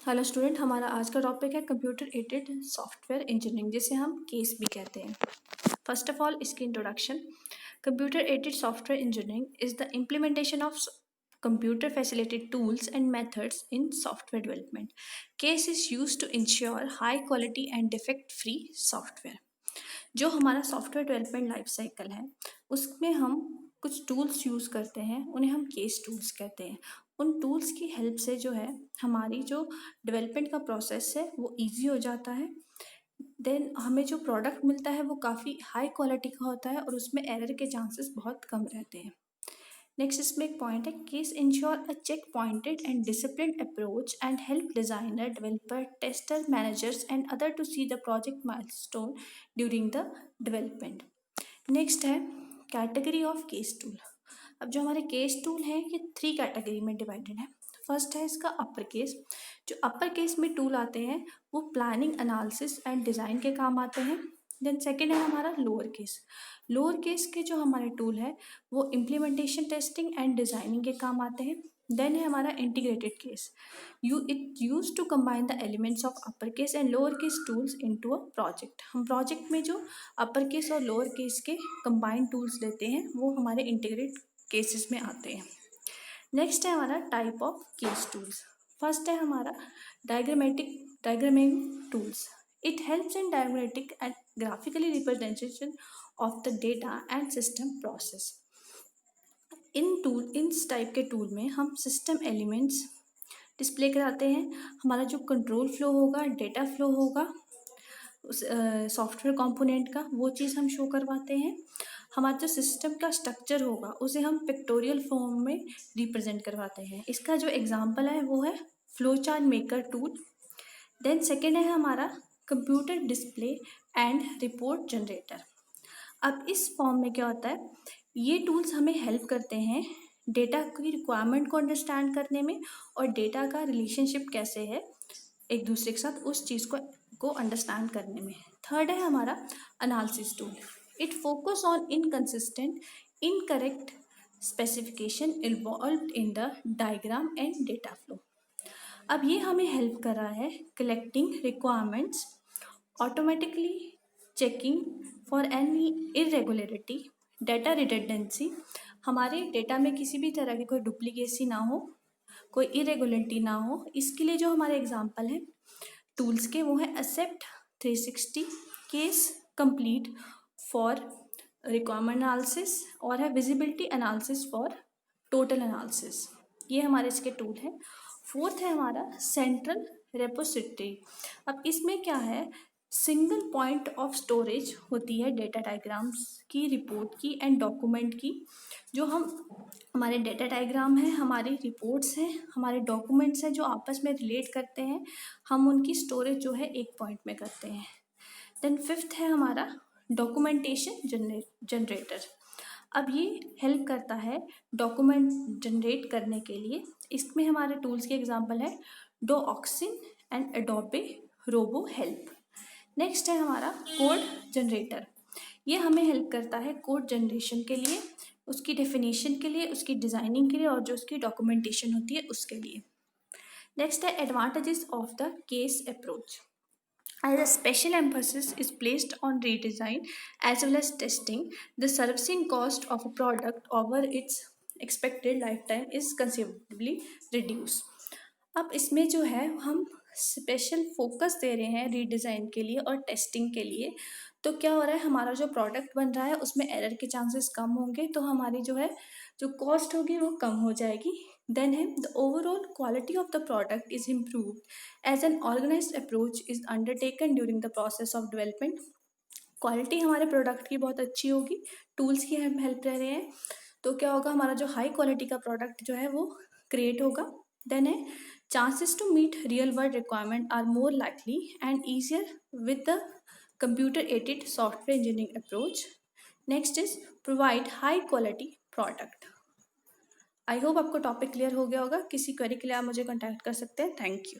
Hello student, हमारा आज का टॉपिक है कंप्यूटर एडेड सॉफ्टवेयर इंजीनियरिंग, जिसे हम केस भी कहते हैं। फर्स्ट ऑफ ऑल इसकी introduction. Computer aided software engineering is the implementation of computer facilitated tools and methods in software development. CASE is used to ensure high quality and defect free software. जो हमारा software development life cycle है उसमें हम कुछ tools use करते हैं, उन्हें हम केस टूल्स कहते हैं। उन टूल्स की हेल्प से जो है हमारी जो डेवलपमेंट का प्रोसेस है वो इजी हो जाता है। देन हमें जो प्रोडक्ट मिलता है वो काफ़ी हाई क्वालिटी का होता है और उसमें एरर के चांसेस बहुत कम रहते हैं। नेक्स्ट इसमें एक पॉइंट है, case ensure a check pointed and disciplined approach and help designer, developer, tester, managers and other to see the project milestone during the development. Next है कैटेगरी ऑफ केस टूल। अब जो हमारे case tool हैं ये 3 category में divided है। First है इसका अपर केस। जो अपर केस में टूल आते हैं वो प्लानिंग, एनालिसिस एंड डिज़ाइन के काम आते हैं। देन सेकेंड है हमारा लोअर केस। लोअर केस के जो हमारे टूल है वो इम्प्लीमेंटेशन, टेस्टिंग एंड डिज़ाइनिंग के काम आते हैं। देन है हमारा integrated case. It use to combine the elements of upper case and lower case tools into a project. हम प्रोजेक्ट में जो अपर केस और लोअर केस के कंबाइंड टूल्स लेते हैं वो हमारे इंटीग्रेट केसेस में आते हैं। नेक्स्ट है हमारा type of case tools. First है हमारा diagramming tools. It helps in diagrammatic and graphically representation of the data and system process. इस टाइप के टूल में हम सिस्टम एलिमेंट्स डिस्प्ले कराते हैं, हमारा जो कंट्रोल फ्लो होगा, डेटा फ्लो होगा उस सॉफ्टवेयर कंपोनेंट का, वो चीज़ हम शो करवाते हैं। हमारा जो सिस्टम का स्ट्रक्चर होगा उसे हम पिक्टोरियल फॉर्म में रिप्रेजेंट करवाते हैं। इसका जो एग्जांपल है वो है flow chart maker tool. Then second है हमारा computer display and report generator. अब इस फॉर्म में क्या होता है, ये टूल्स हमें हेल्प करते हैं डेटा की रिक्वायरमेंट को अंडरस्टैंड करने में और डेटा का रिलेशनशिप कैसे है एक दूसरे के साथ, उस चीज़ को अंडरस्टैंड करने में। थर्ड है हमारा analysis tool. It focus on inconsistent, incorrect specification involved in the diagram and data flow. अब ये हमें हेल्प कर रहा है collecting requirements, automatically checking for any irregularity, data redundancy, हमारे डेटा में किसी भी तरह की कोई डुप्लीकेसी ना हो, कोई इरेगुलरिटी ना हो। इसके लिए जो हमारे एग्जांपल हैं टूल्स के वो है except 360, case complete for requirement analysis और है visibility analysis for total analysis. ये हमारे इसके टूल हैं। फोर्थ है हमारा सेंट्रल रेपोजिटरी। अब इसमें क्या है, सिंगल पॉइंट ऑफ स्टोरेज होती है डेटा डायग्राम्स की, रिपोर्ट की एंड डॉक्यूमेंट की। जो हमारे डेटा डायग्राम है, हमारी रिपोर्ट्स हैं, हमारे डॉक्यूमेंट्स हैं जो आपस में रिलेट करते हैं, हम उनकी स्टोरेज जो है एक पॉइंट में करते हैं। देन फिफ्थ है हमारा डॉक्यूमेंटेशन जनरेटर। अब ये हेल्प करता है डॉक्यूमेंट जनरेट करने के लिए। इसमें हमारे टूल्स के एग्जांपल है Doxygen and Adobe RoboHelp. Next है हमारा कोड जनरेटर। ये हमें हेल्प करता है कोड जनरेशन के लिए, उसकी डेफिनेशन के लिए, उसकी डिज़ाइनिंग के लिए और जो उसकी डॉक्यूमेंटेशन होती है उसके लिए। नेक्स्ट है advantages of the case approach. As a special emphasis is placed on redesign as well as testing, the servicing cost of a product over its expected lifetime is considerably reduced. अब इसमें जो है हम special focus दे रहे हैं redesign के लिए और टेस्टिंग के लिए, तो क्या हो रहा है, हमारा जो प्रोडक्ट बन रहा है उसमें एरर के चांसेस कम होंगे, तो हमारी जो है जो कॉस्ट होगी वो कम हो जाएगी। देन है the overall quality of the product is improved as an organized approach is undertaken during the process of development. Quality हमारे प्रोडक्ट की बहुत अच्छी होगी, टूल्स की हम हेल्प ले रहे हैं, तो क्या होगा, हमारा जो हाई क्वालिटी का प्रोडक्ट जो है वो क्रिएट होगा। देन है chances to meet real world requirement are more likely and easier with the computer aided software engineering approach. Next is provide high quality product. I hope आपको topic clear हो गया होगा। किसी क्वेरी के लिए आप मुझे कॉन्टैक्ट कर सकते हैं। Thank you.